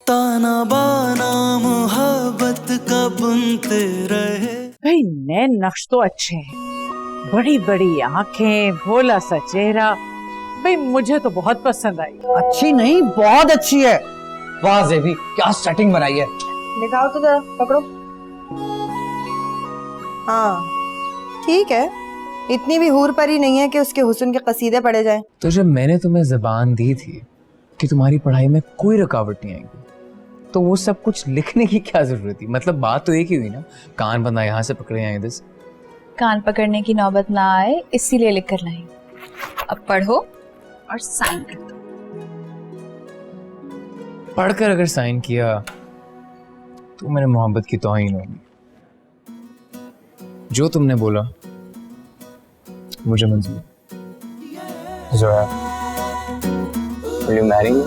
ताना बाना मोहब्बत का बुनते रहे। भाई नए नक्श तो अच्छे हैं, बड़ी बड़ी आंखें, भोला सा चेहरा। भाई मुझे तो बहुत पसंद आई। अच्छी नहीं, बहुत अच्छी है। वाह ज़ेबी, क्या सेटिंग बनाई है। दिखाओ तो जरा, पकड़ो। हाँ ठीक है, इतनी भी हूर परी नहीं है कि उसके हुस्न के कसीदे पढ़े जाएं। तो जब मैंने तुम्हें ज़बान दी थी कि तुम्हारी पढ़ाई में कोई रुकावट नहीं आएगी, तो वो सब कुछ लिखने की क्या जरूरत थी? मतलब बात तो एक ही हुई ना, कान बंदा यहाँ से पकड़े आए इधर से। कान पकड़ने की नौबत ना आए इसीलिए लिख कर लाई। अब पढ़ो और साइन कर दो। पढ़कर अगर साइन किया तो मेरे मोहब्बत की तौहीन होगी। जो तुमने बोला मुझे मंजूर। Zoya, will you marry me?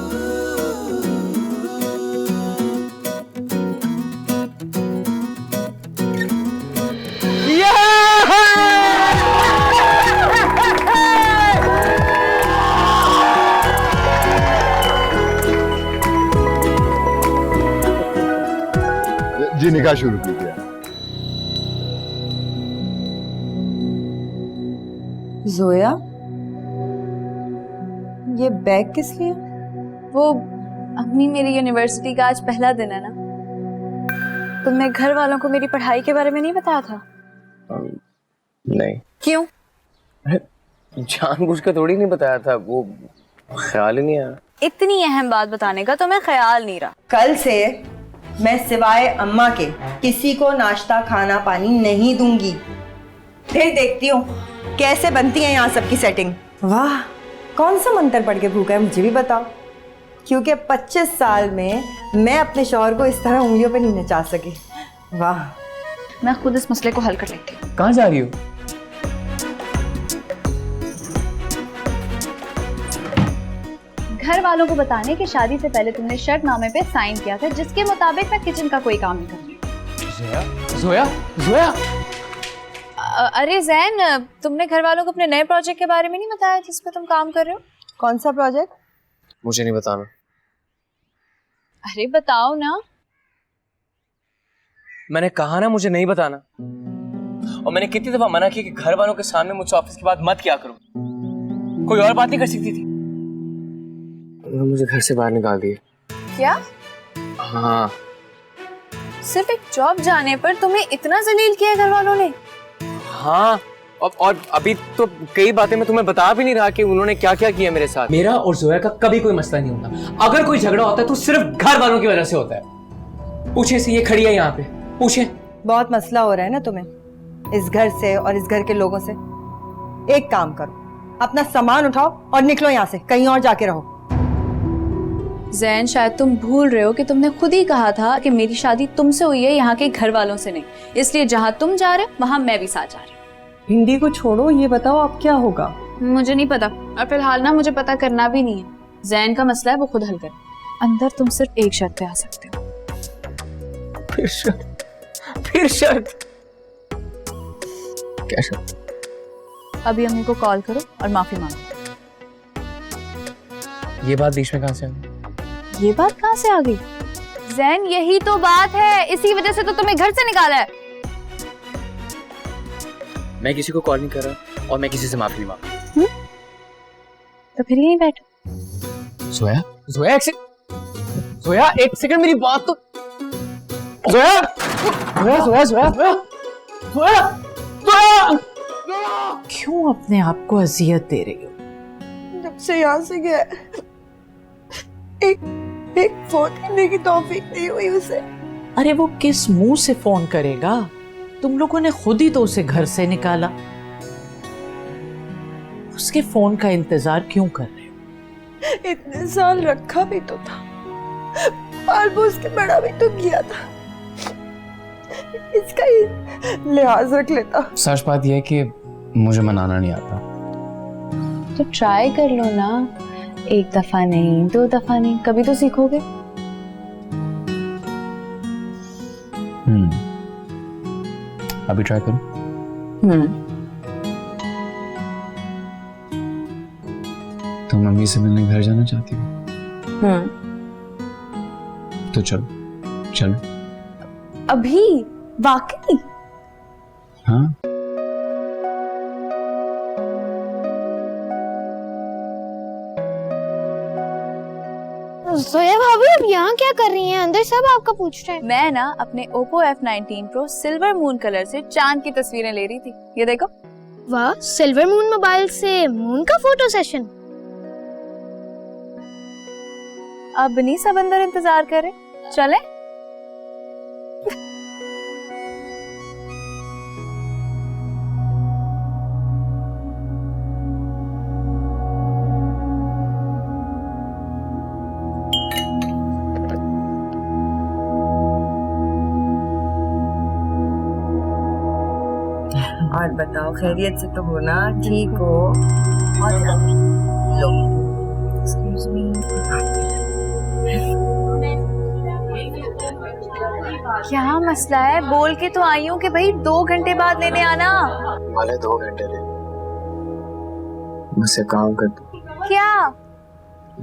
जी निकाह शुरू कीजिए। जोया, ये बैग किस लिए? वो अम्मी, मेरी यूनिवर्सिटी का आज पहला दिन है ना। तुमने घर वालों को मेरी पढ़ाई के बारे में नहीं बताया था? नहीं। क्यों? जानबूझ के थोड़ी नहीं बताया था, वो ख्याल ही नहीं आया। इतनी अहम बात बताने का तुम्हें ख्याल नहीं रहा। कल से मैं सिवाय अम्मा के किसी को नाश्ता खाना पानी नहीं दूंगी। फिर देखती हूँ कैसे बनती है यहाँ सबकी सेटिंग। वाह, कौन सा मंत्र पढ़ के भूखा है मुझे भी बताओ, क्योंकि 25 साल में मैं अपने शौहर को इस तरह उंगलियों पे नहीं नचा सकी। वाह। मैं खुद इस मसले को हल कर लेती हूँ। कहाँ जा रही हो? घर वालों को बताने कि शादी से पहले तुमने शर्तनामे पे साइन किया था, जिसके मुताबिक मैं किचन का कोई काम नहीं करूंगी। ज़ोया, ज़ोया, ज़ोया। अरे जैन, तुमने घर वालों को अपने नए प्रोजेक्ट के बारे में नहीं बताया जिस पे तुम काम कर रहे हो? कौन सा प्रोजेक्ट? मुझे नहीं बताना। अरे बताओ ना। मैंने कहा ना मुझे नहीं बताना, और मैंने कितनी दफा मना किया कि घर वालों के सामने मुझसे ऑफिस की बात मत किया करो। कोई और बात नहीं कर सकती थी। उन्होंने मुझे घर से बाहर निकाल दिया। क्या? हाँ। सिर्फ एक जॉब जाने पर तुम्हें इतना जलील किया घर वालों ने? हाँ, और अभी तो कई बातें मैं तुम्हें बता भी नहीं रहा कि उन्होंने क्या क्या किया मेरे साथ। मेरा और ज़ोया का कभी कोई मसला नहीं होता। अगर कोई झगड़ा होता है तो सिर्फ घर वालों की वजह से होता है। पूछे से ये खड़ी है यहाँ पे, पूछे। बहुत मसला हो रहा है ना तुम्हें इस घर से और इस घर के लोगों से। एक काम करो, अपना सामान उठाओ और निकलो यहाँ से, कहीं और जाके रहो। जैन, शायद तुम भूल रहे हो कि तुमने खुद ही कहा था कि मेरी शादी तुमसे हुई है, यहाँ के घर वालों से नहीं। इसलिए जहाँ तुम जा रहे हो वहाँ मैं भी साथ जा रही हूँ। हिंदी को छोड़ो, ये बताओ अब क्या होगा? मुझे नहीं पता, और फिलहाल ना मुझे पता करना भी नहीं है। जैन का मसला है, वो खुद हल करे। अंदर तुम सिर्फ एक शर्त पे आ सकते हो। फिर शर्त? फिर शर्त? क्या शर्त? अभी अम्मी को कॉल करो और माफी मांगो। ये बात बीच में कहाँ से आ गई? ये बात कहाँ से आ गई? जैन, यही तो बात है, इसी वजह से तो तुम्हें घर से निकाला है। मैं किसी को कॉल नहीं कर रहा और मैं किसी से माफी नहीं मांग। तो फिर यहीं बैठो। ज़ोया, ज़ोया एक सेकंड, ज़ोया एक सेकंड, मेरी बात तो। ज़ोया, ज़ोया, ज़ोया, ज़ोया, ज़ोया, ज़ोया। क्यों अपने आप को अजियत दे रही हो? जब से यहाँ से गया एक फोन करने की तौफीक नहीं हुई उसे। अरे वो किस मुंह से फोन करेगा? तुम लोगों ने खुद ही तो उसे घर से निकाला। उसके फोन का इंतजार क्यों कर रहे हो? इतने साल रखा भी तो था, पाल पोस के बड़ा भी तो किया था, इसका ही लिहाज रख लेता। सच बात यह है कि मुझे मनाना नहीं आता। तो ट्राई कर लो ना, एक दफा नहीं, दो दफा नहीं, कभी तो सीखोगे। अभी ट्राई करूं? तुम मम्मी से मिलने घर जाना चाहती हो? तो चलो चलो। अभी? वाकई? हाँ जोया भाभी अब यहाँ क्या कर रही हैं? अंदर सब आपका पूछ रहे हैं। मैं ना अपने Oppo F19 Pro silver moon colour से चांद की तस्वीरें ले रही थी। ये देखो। वाह, सिल्वर मून मोबाइल से मून का फोटो सेशन। अब नहीं सब अंदर इंतजार करे, चले? और बताओ, खैरियत से तो हो ना? ठीक हो? और लो, एक्सक्यूज मी। क्या मसला है? बोल के तो आई हूँ कि भाई 2 घंटे बाद लेने आना। वाले 2 घंटे ले, मुझसे काम कर दो। क्या?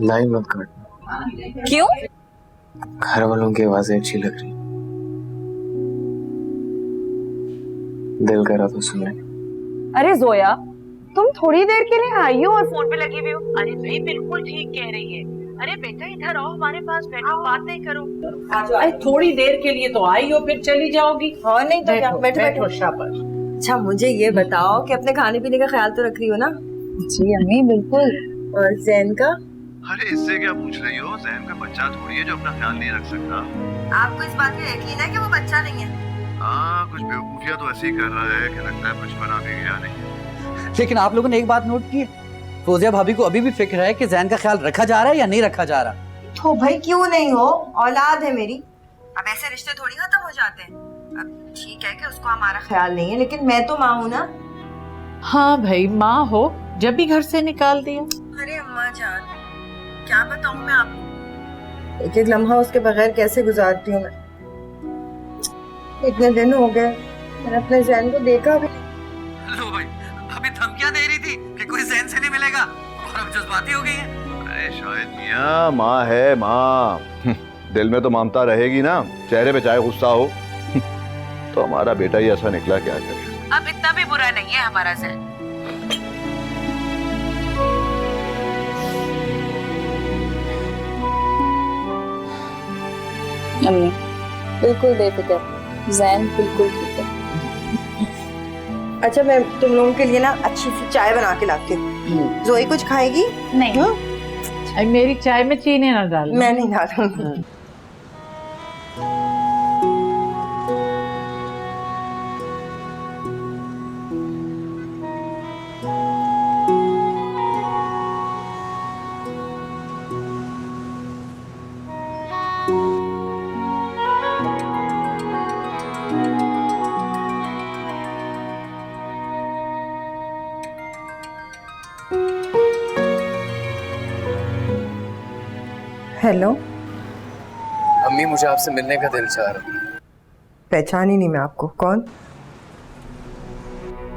लाइन मत काटना। क्यों? घर वालों की आवाजें अच्छी लग रही, दिल करा तो सुने। अरे जोया, तुम थोड़ी देर के लिए आई हो और फोन पे लगी हुई हो। अरे भाई बिल्कुल ठीक कह रही है। अरे बेटा इधर आओ, हमारे पास बैठो, बातें करो। अरे थोड़ी देर के लिए तो आई हो, फिर चली जाओगी। हाँ नहीं तो क्या? बैठो बैठो। शाबाश। अच्छा मुझे ये बताओ कि अपने खाने पीने का ख्याल तो रख रही हो ना? जी अम्मी बिल्कुल। और जैन का? अरे इससे क्या पूछ रही हो? जैन का बच्चा थोड़ी है जो अपना ख्याल नहीं रख सकता। आपको इस बात का यकीन है कि वो बच्चा नहीं है? हाँ, कुछ बेवकूफियां तो ऐसे ही कर रहा है कि लगता है बचपना भी गया नहीं। लेकिन आप लोगों ने एक बात नोट की है, फौजिया भाभी को अभी भी फिक्र है कि जैन का ख्याल रखा जा रहा है या नहीं रखा जा रहा। तो भाई क्यों नहीं हो? औलाद है मेरी। अब ऐसे रिश्ते थोड़ी खत्म हो जाते हैं। अब ठीक है कि उसको हमारा ख्याल नहीं है, लेकिन मैं तो माँ हूँ ना। हाँ भाई, माँ हो, जब भी घर से निकाल दिया। अरे अम्मा जान, क्या बताऊँ मैं आपको, एक एक लम्हा उसके बगैर कैसे गुजारती हूँ मैं। इतने दिन हो गए मैंने अपने जैन को देखा भी। लो भाई, अभी धमकियां दे रही थी कि कोई जैन से नहीं मिलेगा और अब जज्बाती हो गई है। अरे शायद मियां, माँ है माँ, दिल में तो ममता रहेगी ना, चेहरे पे चाहे गुस्सा हो। तो हमारा बेटा ही ऐसा निकला, क्या करे। अब इतना भी बुरा नहीं है हमारा जैन। अम्मी बिल्कुल बेफिक्र, जैन बिल्कुल ठीक है। अच्छा मैं तुम लोगों के लिए ना अच्छी सी चाय बना के लाती हूँ। जोई कुछ खाएगी? नहीं। अरे मेरी चाय में चीनी ना डाल। मैं नहीं डालूंगी। हेलो। अम्मी मुझे आपसे मिलने का दिल चाह रहा है। पहचान ही नहीं मैं आपको। कौन?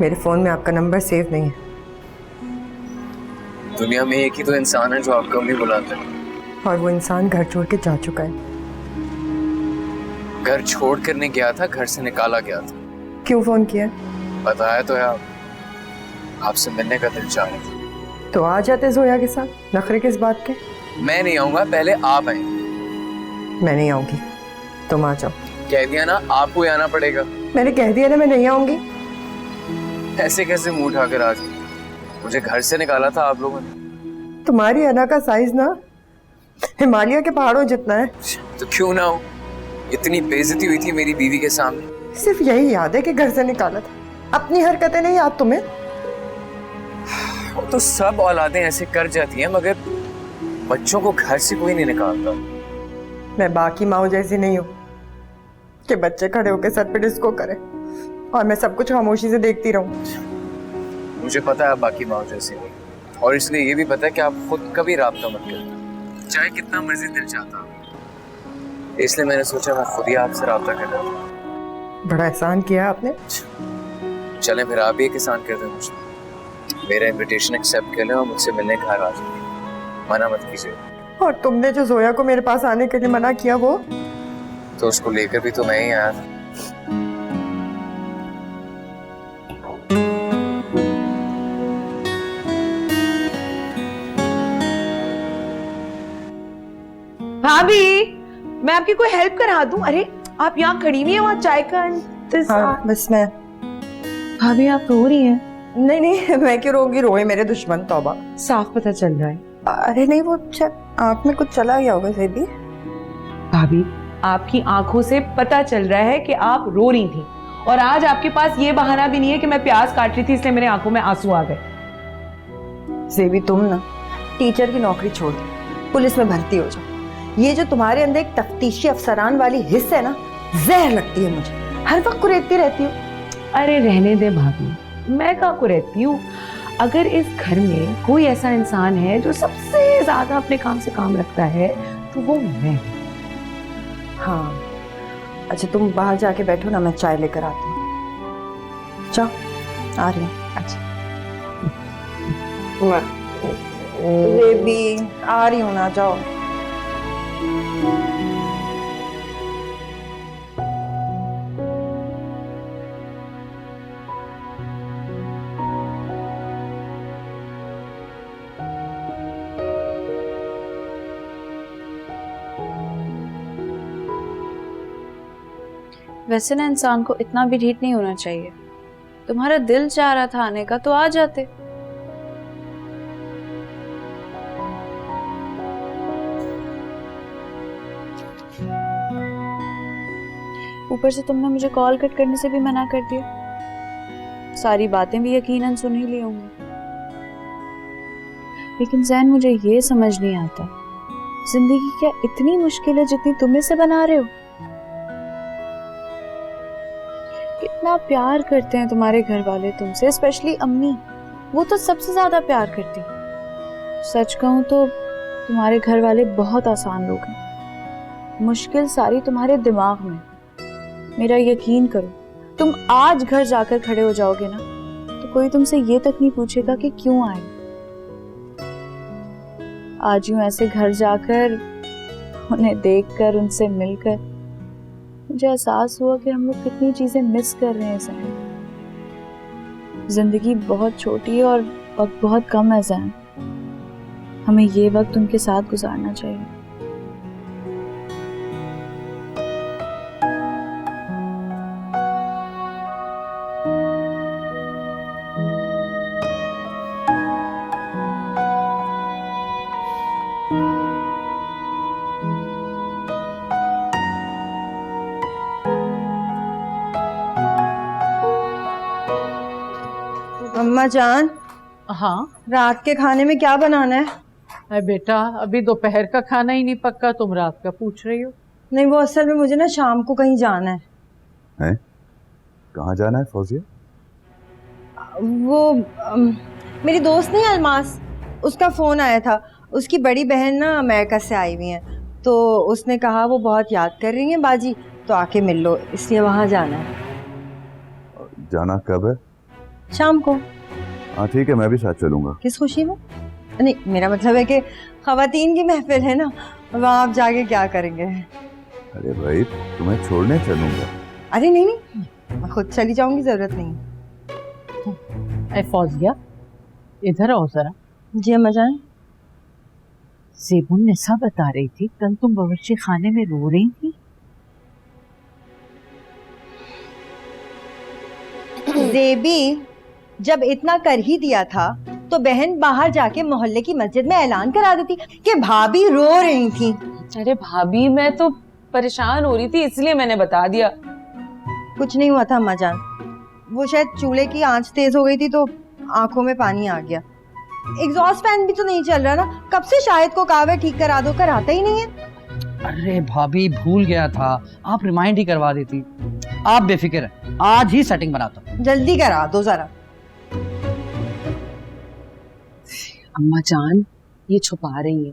मेरे फोन में आपका नंबर सेव नहीं है। दुनिया में एक ही तो इंसान है जो आपको अम्मी बुलाता है, और वो इंसान घर छोड़ के जा चुका है। घर छोड़ कर नहीं गया था, घर से निकाला गया था। क्यों फोन किया? बताया तो है, आपसे मिलने का दिल चाह रहा था। तो आ जाते जोया के साथ। नखरे किस बात के? मैं नहीं आऊंगा, पहले आप आए। मैं नहीं आऊंगी, तुम आ जाओ। कह दिया ना, आपको ही आना पड़ेगा। मैंने कह दिया ना मैं नहीं आऊंगी। ऐसे कैसे मुंह उठाकर आ गए? मुझे घर से निकाला था आप लोगों ने। तुम्हारी अना का साइज ना हिमालय के पहाड़ों जितना है। तो क्यों ना हो, इतनी बेइज्जती हुई थी मेरी बीवी के सामने। सिर्फ यही याद है कि घर से निकाला था, अपनी हरकतें नहीं याद तुम्हें? तो सब औलादें ऐसे कर जाती हैं, मगर बच्चों को घर से कोई नहीं निकालता। मैं बाकी माँ जैसी नहीं हूँ कि बच्चे खड़े होकर सर पे डिस्को करें और मैं सब कुछ खामोशी से देखती रहूं। मुझे पता है आप बाकी माँ जैसी हो, और इसलिए ये भी पता है कि आप खुद कभी राब्ता मत करते, चाहे कितना मर्जी दिल चाहता। इसलिए मैंने सोचा मैं खुद ही आपसे राब्ता कर रहा था। बड़ा एहसान किया आपने। चलें फिर आप ही एक एहसान कर दें मुझे, मेरा इनविटेशन एक्सेप्ट कर लें और मुझसे मिलने घर आ जाइए, मना मत कीजिए। और तुमने जो जोया को मेरे पास आने के लिए मना किया वो तो उसको लेकर भी तो मैं ही आया था। भाभी, मैं आपकी कोई हेल्प करा दूं? अरे आप यहाँ खड़ी हुई हैं, वहाँ चाय का इंतजार। हाँ, बस मैं। भाभी आप रो रही हैं? नहीं नहीं, मैं क्यों रोगी, रोए मेरे दुश्मन, तौबा। साफ पता चल रहा है। अरे नहीं, वो शायद आँख में कुछ चला गया होगा ज़ेबी। भाभी, आपकी आंखों से पता चल रहा है कि आप रो रही थी, और आज आपके पास ये बहाना भी नहीं है कि मैं प्याज काट रही थी इसलिए मेरे आंखों में आंसू आ गए। ज़ेबी, तुम ना टीचर की नौकरी छोड़ दो, पुलिस में भर्ती हो जाओ। ये जो तुम्हारे अंदर एक तफ्तीशी अफसरान वाली हिस्स है ना, जहर लगती है मुझे, हर वक्त कुरेदती रहती हो। अरे रहने दे भाभी, मैं कहाँ को रहती हूँ। अगर इस घर में कोई ऐसा इंसान है जो सबसे ज्यादा अपने काम से काम रखता है तो वो मैं हूँ। हाँ, अच्छा तुम बाहर जाके बैठो ना, मैं चाय लेकर आती हूँ। जाओ, आ रही हूँ। अच्छा बेबी, आ रही हूँ ना, जाओ। वैसे ना इंसान को इतना भी ढीठ नहीं होना चाहिए। तुम्हारा दिल चाह रहा था आने का तो आ जाते। ऊपर से तुमने मुझे कॉल कट करने से भी मना कर दिया। सारी बातें भी यकीनन सुन ही ली होंगी। लेकिन जैन, मुझे ये समझ नहीं आता, जिंदगी क्या इतनी मुश्किल है जितनी तुम इसे बना रहे हो? कितना प्यार करते हैं तुम्हारे घर वाले तुमसे, स्पेशली अम्मी। वो तो सबसे ज्यादा प्यार करती। सच कहूं तो तुम्हारे घर वाले बहुत आसान लोग हैं। मुश्किल सारी तुम्हारे दिमाग में। मेरा यकीन करो, तुम आज घर जाकर खड़े हो जाओगे ना तो कोई तुमसे ये तक नहीं पूछेगा कि क्यों आए। आज यूं ऐसे घर जाकर, उन्हें देखकर, उनसे मिलकर मुझे एहसास हुआ कि हम लोग कितनी चीजें मिस कर रहे हैं ज़ैन। जिंदगी बहुत छोटी है और वक्त बहुत कम है ज़ैन। हमें ये वक्त उनके साथ गुजारना चाहिए। अम्मा जान, हाँ। रात के खाने में क्या बनाना है? अरे बेटा, अभी दोपहर का खाना ही नहीं पक्का, तुम रात का पूछ रही हो। नहीं, वो असल में मुझे ना शाम को कहीं जाना है। हैं? कहाँ जाना है फौजिया? वो मेरी दोस्त नहीं अलमास, उसका फोन आया था। उसकी बड़ी बहन ना अमेरिका से आई हुई है, तो उसने कहा वो बहुत याद कर रही हैं बाजी, तो आके मिल लो, इसलिए वहाँ जाना है। जाना कब है? शाम को। हाँ ठीक है, मैं भी साथ चलूंगा। किस खुशी में? नहीं, मेरा मतलब है कि खवातीन की महफिल है ना, वहाँ आप जाके क्या करेंगे? अरे भाई, तुम्हें छोड़ने चलूंगा। अरे नहीं नहीं, मैं खुद चली जाऊंगी, जरूरत नहीं। अरे फौजिया, इधर आओ जरा। जी अम्मा जान। ज़ेबुन निसा बता रही थी कल तुम बावर्ची खाने में रो रही थी। ज़ेबी, जब इतना कर ही दिया था तो बहन बाहर जाके मोहल्ले की मस्जिद में ऐलान करा देती कि भाभी रो रही थी। अरे भाभी, मैं तो परेशान हो रही थी इसलिए मैंने बता दिया। कुछ नहीं हुआ था अम्मा जान, वो शायद चूल्हे की आंच तेज हो गई थी तो आंखों में पानी आ गया। एग्जॉस्ट फैन भी तो नहीं चल रहा ना, कब से शायद को कहा ठीक करा दो, कराता ही नहीं है। अरे भाभी, भूल गया था, आप रिमाइंड ही करवा देती। आप बेफिक्र है, आज ही सेटिंग बनाता हूँ। जल्दी करा दो जरा। अम्मा जान, ये छुपा रही है।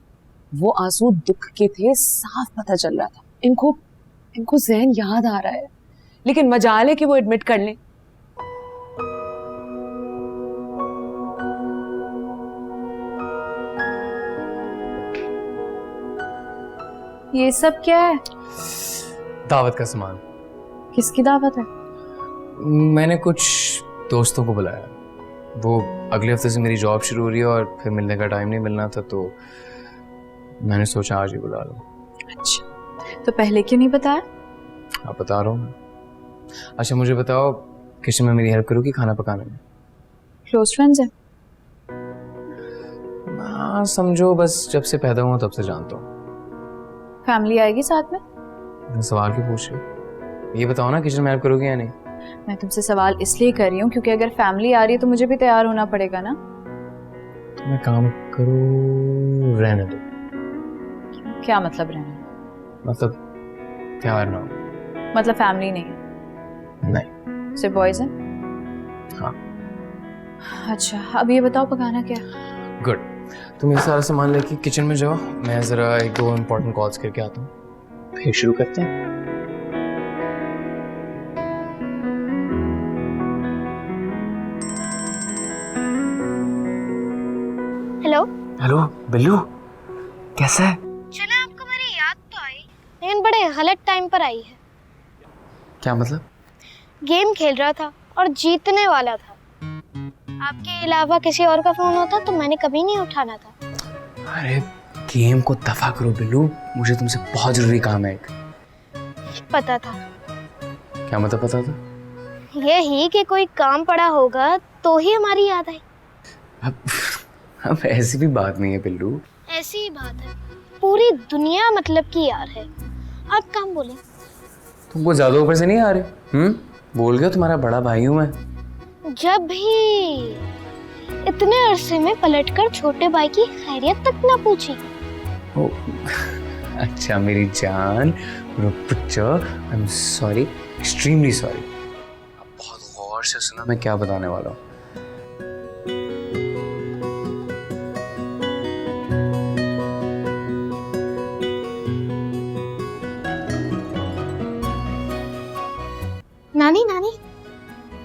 वो आंसू दुख के थे, साफ पता चल रहा था। इनको ज़हन याद आ रहा है, लेकिन मजाल है कि वो एडमिट कर लें। ये सब क्या है? दावत का सामान। किसकी दावत है? मैंने कुछ दोस्तों को बुलाया। वो अगले हफ्ते से मेरी जॉब शुरू हो रही है और फिर मिलने का टाइम नहीं मिलना था, तो मैंने सोचा आज ही बुला लो। अच्छा, तो पहले क्यों नहीं बताया? आप बता रहा हूँ। अच्छा मुझे बताओ, किचन में मेरी हेल्प करोगी खाना पकाने में? क्लोज फ्रेंड्स है। हाँ समझो, बस जब से पैदा हुआ तब से जानता हूँ। फैमिली आएगी साथ में? सवाल क्यों पूछ रही हो? ये बताओ ना, किचन में हेल्प करोगी या नहीं? मैं तुमसे सवाल इसलिए कर रही हूँ क्योंकि अगर फैमिली आ रही है तो मुझे भी तैयार होना पड़ेगा ना। तो मैं काम करो, रहने दो। क्या मतलब रहना? मतलब तैयार ना हो। मतलब फैमिली नहीं है? नहीं। सिर्फ बॉयज हैं? हाँ। अच्छा, अब ये बताओ पकाना क्या? गुड। तुम ये सारा सामान लेके किचन में जाओ, मैं जरा एक दो इम्पोर्टेंट कॉल्स करके आता हूँ, फिर शुरू करते हैं। हेलो। हेलो बिल्लू, कैसा है? चले, आपको मेरी याद तो आई, लेकिन बड़े गलत टाइम पर आई है। क्या मतलब? गेम खेल रहा था और जीतने वाला था। आपके अलावा किसी और का फोन होता तो मैंने कभी नहीं उठाना था। अरे गेम को दफा करो बिल्लू, मुझे तुमसे बहुत जरूरी काम है एक। पता था। क्या मतलब पता था? यही कि कोई काम पड़ा होगा तो ही हमारी याद आई। अब ऐसी भी बात नहीं है बिल्लू। ऐसी ही बात है, पूरी दुनिया मतलब की यार है। आप काम बोले। तुमको ज्यादा ऊपर से नहीं आ रहे? बोल गया तुम्हारा बड़ा भाई हूँ मैं। जब भी इतने अरसे में पलटकर छोटे भाई की खैरियत तक ना पूछी। ओ, अच्छा मेरी जान, I am sorry, extremely sorry. बहुत गौर से सुना मैं क्या बताने वाला हूँ। नानी नानी,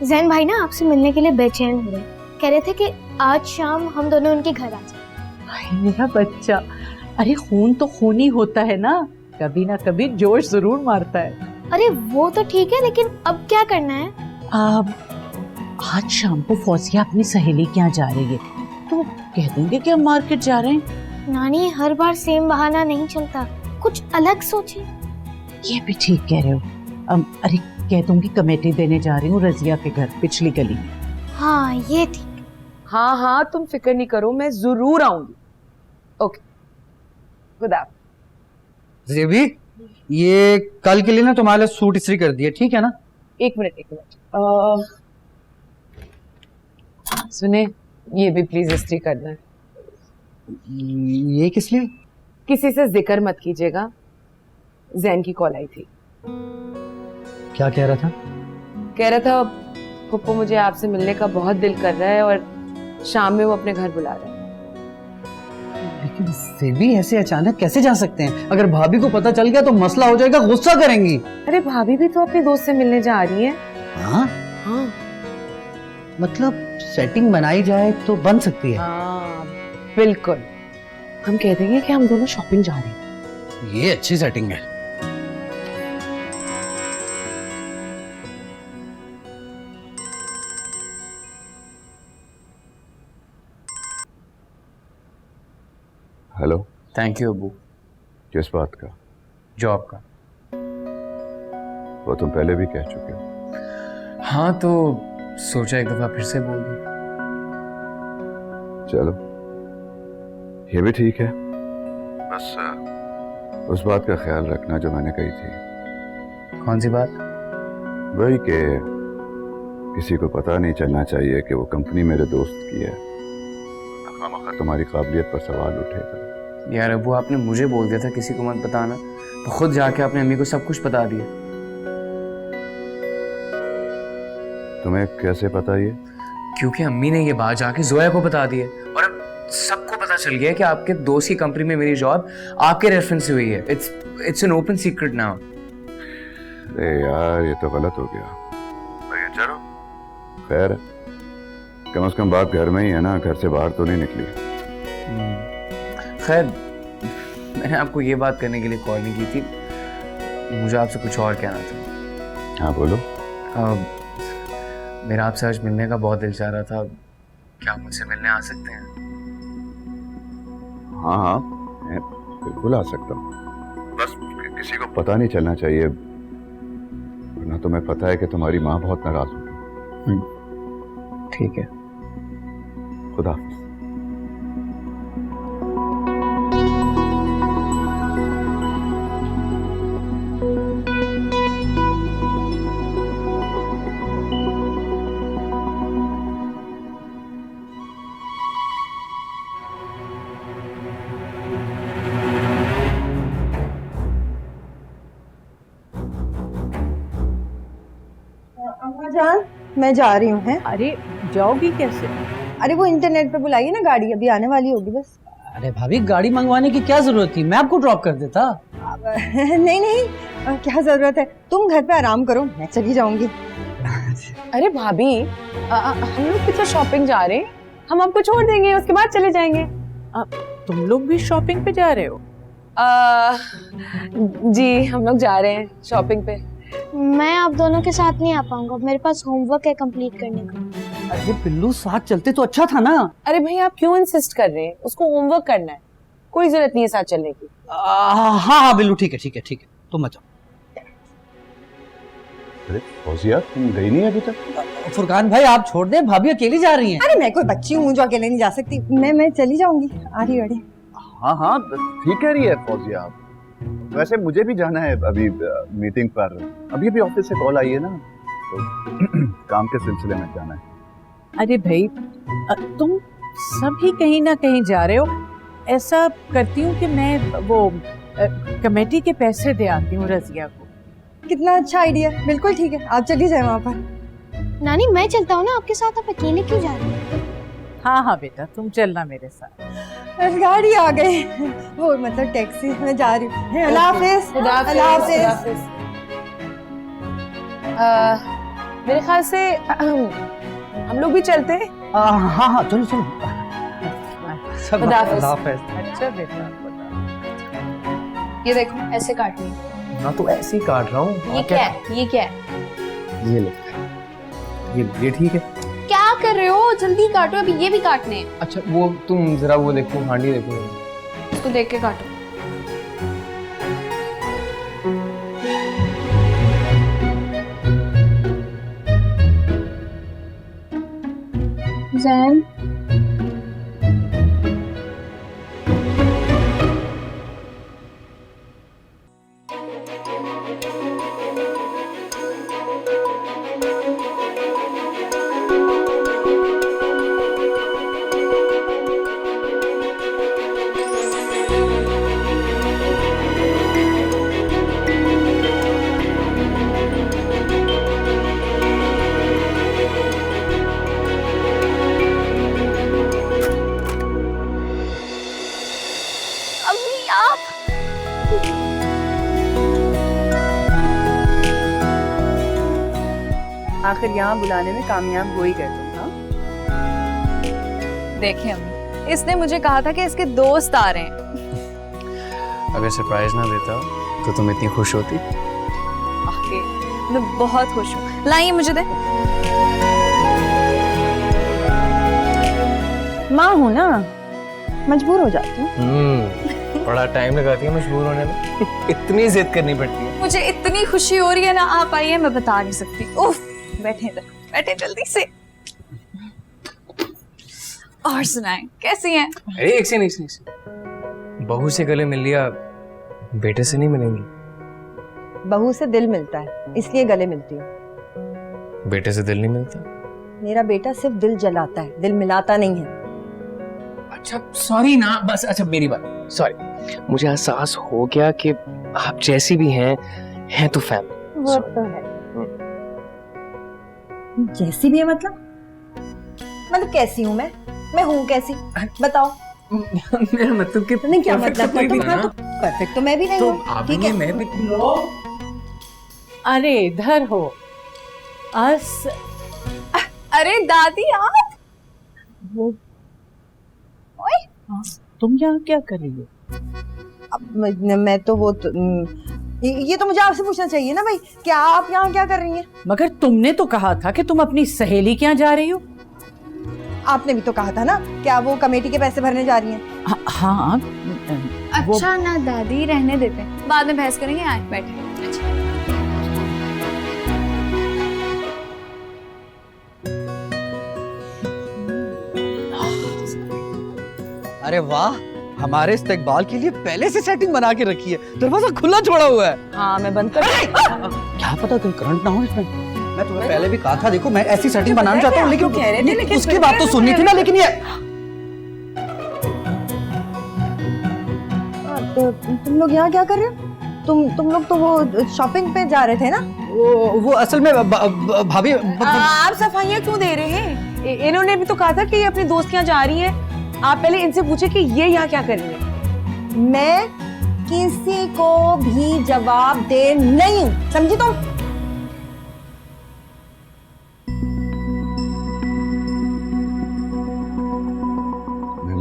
जैन भाई ना आपसे मिलने के लिए बेचैन हो रहे, कह रहे थे कि आज शाम हम दोनों उनके घर आ जाएं। मेरा बच्चा, अरे खून तो खून ही होता है ना कभी जोश जरूर मारता है। अरे वो तो ठीक है, लेकिन अब क्या करना है? अब आज शाम को फौजिया अपनी सहेली के यहाँ जा रही है, तो कह देंगे कि हम मार्केट जा रहे हैं। नानी हर बार सेम बहाना नहीं चलता, कुछ अलग सोचिए। ये भी ठीक कह रहे हो। अरे कह दूंगी कमेटी देने जा रही हूँ रजिया के घर पिछली गली में। हाँ ये ठीक। हाँ हाँ, तुम फिक्र नहीं करो, मैं जरूर आऊंगी। Okay, good afternoon. जेबी, ये कल के लिए ना तुम्हारे लिए सूट इस्त्री कर दिए, ठीक है ना? एक मिनट सुने, ये भी प्लीज इस्त्री करना है। ये किस लिए? किसी से जिक्र मत कीजिएगा, जैन की कॉल आई थी। क्या कह रहा था? कह रहा था पप्पू मुझे आपसे मिलने का बहुत दिल कर रहा है और शाम में वो अपने घर बुला रहा है। लेकिन जेबी ऐसे अचानक कैसे जा सकते हैं? अगर भाभी को पता चल गया तो मसला हो जाएगा, गुस्सा करेंगी। अरे भाभी भी तो अपने दोस्त से मिलने जा रही है। हाँ हाँ, मतलब सेटिंग बनाई जाए तो बन सकती है। हाँ बिल्कुल, हम कह देंगे कि हम दोनों शॉपिंग जा रहे हैं। ये अच्छी सेटिंग है। हेलो। Thank you Abu. किस बात का? जॉब का। वो तुम पहले भी कह चुके हो। हाँ तो सोचा एक दफा फिर से बोल दूं। चलो ये भी ठीक है, बस उस बात का ख्याल रखना जो मैंने कही थी। कौन सी बात? वही कि किसी को पता नहीं चलना चाहिए कि वो कंपनी मेरे दोस्त की है, खामखा तुम्हारी काबिलियत पर सवाल उठेगा। यार अबू, आपने मुझे बोल दिया था किसी को मत बताना, तो खुद जाके अपने अम्मी को सब कुछ बता दिया। तुम्हें कैसे पता ये? क्योंकि अम्मी ने ये बात जाके जोया को बता दी है और अब सबको पता चल गया कि आपके दोस्त की कंपनी में मेरी जॉब आपके रेफरेंस से हुई है। It's an open secret now. अरे यार ये तो गलत हो गया। लेकिन चलो खैर, कम से कम बात घर में ही है ना, घर से बाहर तो नहीं निकली। खैर मैंने आपको ये बात करने के लिए कॉल नहीं की थी, मुझे आपसे कुछ और कहना था। हाँ बोलो। मेरा आपसे आज मिलने का बहुत दिल चाह रहा था, क्या आप मुझसे मिलने आ सकते हैं? हाँ हाँ, मैं बिल्कुल आ सकता हूँ, बस किसी को पता नहीं चलना चाहिए, वरना तुम्हें पता है कि तुम्हारी माँ बहुत नाराज होगी। ठीक है। खुदा हाफिज। अम्मा जान, मैं जा रही हूँ। है अरे जाओगी कैसे? अरे वो इंटरनेट पे बुलाइए ना, गाड़ी अभी आने वाली होगी बस। अरे भाभी गाड़ी मंगवाने की क्या जरूरत थी, मैं आपको ड्रॉप कर देता। नहीं नहीं, क्या जरूरत है, तुम घर पे आराम करो, मैं चली जाऊंगी। अरे भाभी, हम लोग पीछे शॉपिंग जा रहे हैं, हम आपको छोड़ देंगे, उसके बाद चले जाएंगे। तुम लोग भी शॉपिंग पे जा रहे हो? जी हम लोग जा रहे हैं शॉपिंग पे। मैं आप दोनों के साथ नहीं आ पाऊंगा, मेरे पास होमवर्क है कंप्लीट करने का। अरे बिल्लू साथ चलते तो अच्छा था ना। अरे भाई आप क्यों इंसिस्ट कर रहे हैं, उसको होमवर्क करना है, कोई जरूरत नहीं है साथ चलने की। हाँ हाँ बिल्लू ठीक है ठीक है ठीक है, तुम मत जाओ। अरे फौजिया, तुम गई नहीं अभी तक? फुरकान भाई आप छोड़ दे, भाभी अकेली जा रही हैं। अरे मैं कोई बच्ची हूँ जो अकेले नहीं जा सकती, मैं चली जाऊंगी, आ रही अड़ी। हाँ हाँ ठीक कह रही है फौजिया आप। वैसे मुझे भी जाना है अभी मीटिंग पर, अभी अभी ऑफिस से कॉल आई है ना, तो काम के सिलसिले में जाना है। अरे भाई तुम सभी कहीं ना कहीं जा रहे हो, ऐसा करती हूँ कि मैं वो कमेटी के पैसे दे आती हूँ रजिया को। कितना अच्छा आइडिया, बिल्कुल ठीक है, आप चली जाए वहाँ पर। नानी मैं चलता हूँ ना आपके साथ, आप अकेले क्यों जा रहे हो? हाँ हाँ बेटा तुम चलना मेरे साथ। गाड़ी आ गई, वो मतलब टैक्सी, मैं जा रही हूँ। अल्लाह हाफिज। अल्लाह हाफिज। मेरे ख्याल से हम लोग भी चलते हैं। हाँ हाँ चलो चलो। खुदा हाफिज। अच्छा बेटा ये देखो ऐसे काटनी है। ना तो ऐसे ही काट रहा हूँ। ये क्या है, ये क्या है? ये ले, ये ठीक है। क्या कर रहे हो, जल्दी काटो, अभी ये भी काटने हैं। अच्छा वो तुम जरा वो देखो, हांडी देखो। इसको देख के काटो। जैन आखिर यहाँ बुलाने में कामयाब हो ही गए तुम। हाँ देखिए अम्मी, इसने मुझे कहा था कि इसके दोस्त आ रहे हैं। अगर सरप्राइज ना देता तो तुम इतनी खुश होती? आके मैं बहुत खुश हूँ, लाइए मुझे दे। माँ हूँ ना, मजबूर हो जाती हूँ। बड़ा टाइम लगाती है मजबूर होने में। इतनी जिद करनी पड़ती है। मुझे इतनी खुशी हो रही है ना, आप आइए, मैं बता नहीं सकती। उफ, बैठे इधर, बैठे जल्दी से। और सुनाएं, कैसी हैं? अरे एक से नहीं, बहू से गले मिल लिया, बेटे से नहीं मिलेंगी। बहू से दिल मिलता है, इसलिए गले मिलती हूँ। बेटे से दिल नहीं मिलता? मेरा बेटा सिर्फ दिल जलाता है, दिल मिलाता नहीं है। अच्छा सॉरी ना, बस अच्छा मेरी बात सॉरी, मुझे एहसास हो गया कि आप जैसी भी हैं तो फैमिली। वो तो है। जैसी भी है मतलब कैसी हूँ मैं हूँ कैसी, बताओ। मेरा मतलब कि नहीं, क्या perfect मतलब तो कोई भी है? ना। परफेक्ट तो मैं भी नहीं तो हूँ, आप ठीक भी है। हैं, मैं भी। अरे इधर हो। अरे दादी आप, वो तुम यहाँ क्या कर रही हो? मैं तो वो ये तो मुझे आपसे पूछना चाहिए ना भाई, क्या आप यहाँ क्या कर रही हैं? मगर तुमने तो कहा था कि तुम अपनी सहेली के यहाँ जा रही हो। आपने भी तो कहा था ना, क्या वो कमेटी के पैसे भरने जा रही हैं? हाँ। अच्छा ना दादी, रहने देते हैं, बाद में बहस करेंगे, आए बैठे। अरे वाह, हमारे इस्तेकबाल के लिए पहले से सेटिंग बना के रखी है, दरवाजा खुला छोड़ा हुआ है। हाँ मैं बंद कर। क्या पता कोई करंट ना हो इसमें। मैं तुम्हें पहले भी कहा था, देखो मैं ऐसी सेटिंग बनाना चाहता हूँ, लेकिन उसकी बात तो सुननी थी ना। लेकिन ये तुम लोग यहाँ क्या कर रहे हो? तुम लोग तो वो शॉपिंग पे जा रहे थे ना? वो असल में भाभी आप सफाइयाँ क्यों दे रहे हैं? इन्होंने भी तो कहा था कि ये अपनी दोस्त के यहाँ जा रही है। आप पहले इनसे पूछे कि ये यहाँ क्या कर रही है। मैं किसी को भी जवाब दे नहीं हूँ, समझी तुम?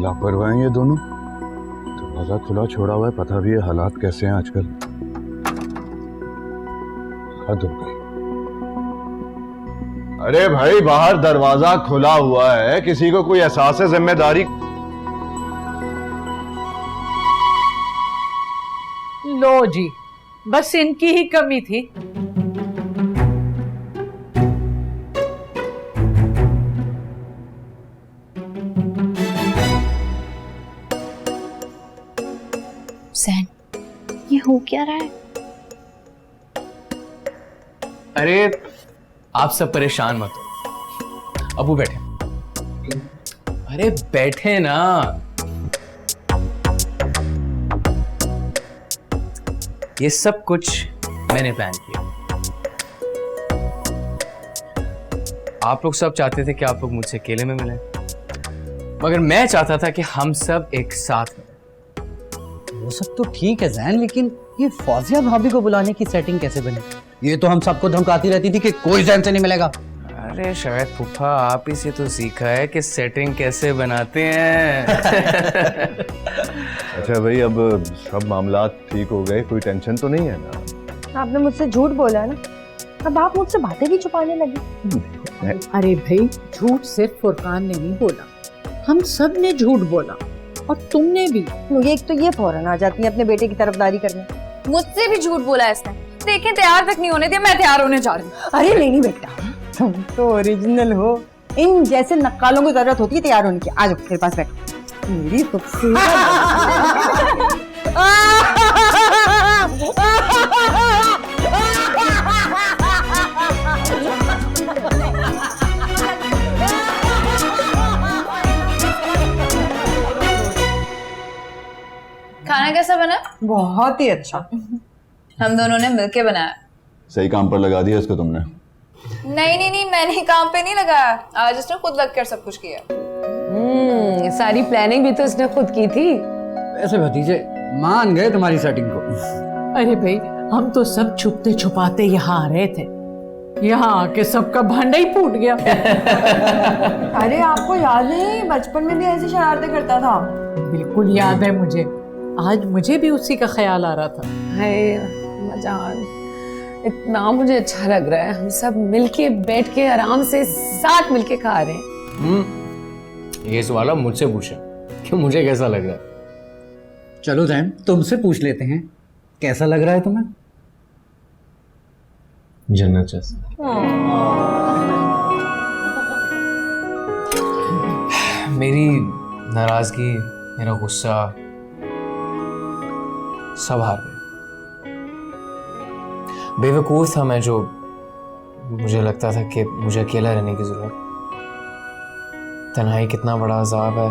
लापरवाह हैं ये दोनों। दरवाजा खुला छोड़ा हुआ है, पता भी है हालात कैसे हैं आजकल। हद हो गई। अरे भाई बाहर दरवाजा खुला हुआ है, किसी को कोई एहसास है जिम्मेदारी? लो जी, बस इनकी ही कमी थी। सैन, ये हो क्या रहा है? अरे आप सब परेशान मत हो, अबू बैठे। अरे बैठे ना। ये सब कुछ मैंने प्लान किया। आप लोग सब चाहते थे कि आप लोग मुझसे अकेले में मिलें, मगर मैं चाहता था कि हम सब एक साथ मिलें। वो सब तो ठीक है जैन, लेकिन ये फौजिया भाभी को बुलाने की सेटिंग कैसे बनी? ये तो हम सबको धमकाती रहती थी कि कोई जैन से नहीं मिलेगा। अरे शायद फूफा आप ही से तो सीखा है कि सेटिंग कैसे बनाते हैं। अच्छा भाई, अब सब मामला ठीक हो गए, कोई टेंशन तो नहीं है ना? आपने मुझसे झूठ बोला ना, अब आप मुझसे बातें भी छुपाने लगी। अरे भाई, झूठ सिर्फ फुरकान ने नहीं बोला, हम सब ने झूठ बोला, और तुमने भी। एक तो ये फौरन आ जाती है अपने बेटे की तरफदारी करने। मुझसे भी झूठ बोला इसने। देखें, तैयार तक नहीं होने दिया, मैं तैयार होने जा रही हूँ। अरे नहीं बेटा, तुम तो ओरिजिनल हो। इन जैसे नक्कालों की जरूरत होती है तैयार होने की। आ जाओ मेरे पास बैठो, मेरी खूबसूरत। खाना कैसा बना? बहुत ही अच्छा। हम दोनों ने मिलके बनाया। सही काम पर लगा दिया इसको तुमने। नहीं, मैंने काम पे नहीं लगाया, आज इसने खुद लग कर सब कुछ किया। सारी प्लानिंग भी तो इसने खुद की थी। ऐसे भतीजे मान गए तुम्हारी सेटिंग को। अरे भाई, हम तो सब छुपते छुपाते यहाँ आ रहे थे, यहाँ आके सबका भांडा ही फूट गया। अरे आपको याद नहीं, बचपन में भी ऐसी शरारतें करता था? बिल्कुल याद है मुझे, आज मुझे भी उसी का ख्याल आ रहा था। हाय मजान, इतना मुझे अच्छा लग रहा है, हम सब मिलके बैठ के आराम से साथ मिलके खा रहे हैं। ये सवाल आप मुझसे पूछे कि मुझे कैसा लग रहा है। चलो जैन, तुमसे पूछ लेते हैं, कैसा लग रहा है तुम्हें? जन्नत जैसा। मेरी नाराजगी, मेरा गुस्सा सब हार गए। बेवकूफ था मैं जो मुझे लगता था कि मुझे अकेला रहने की जरूरत। तन्हाई कितना बड़ा अजाब है,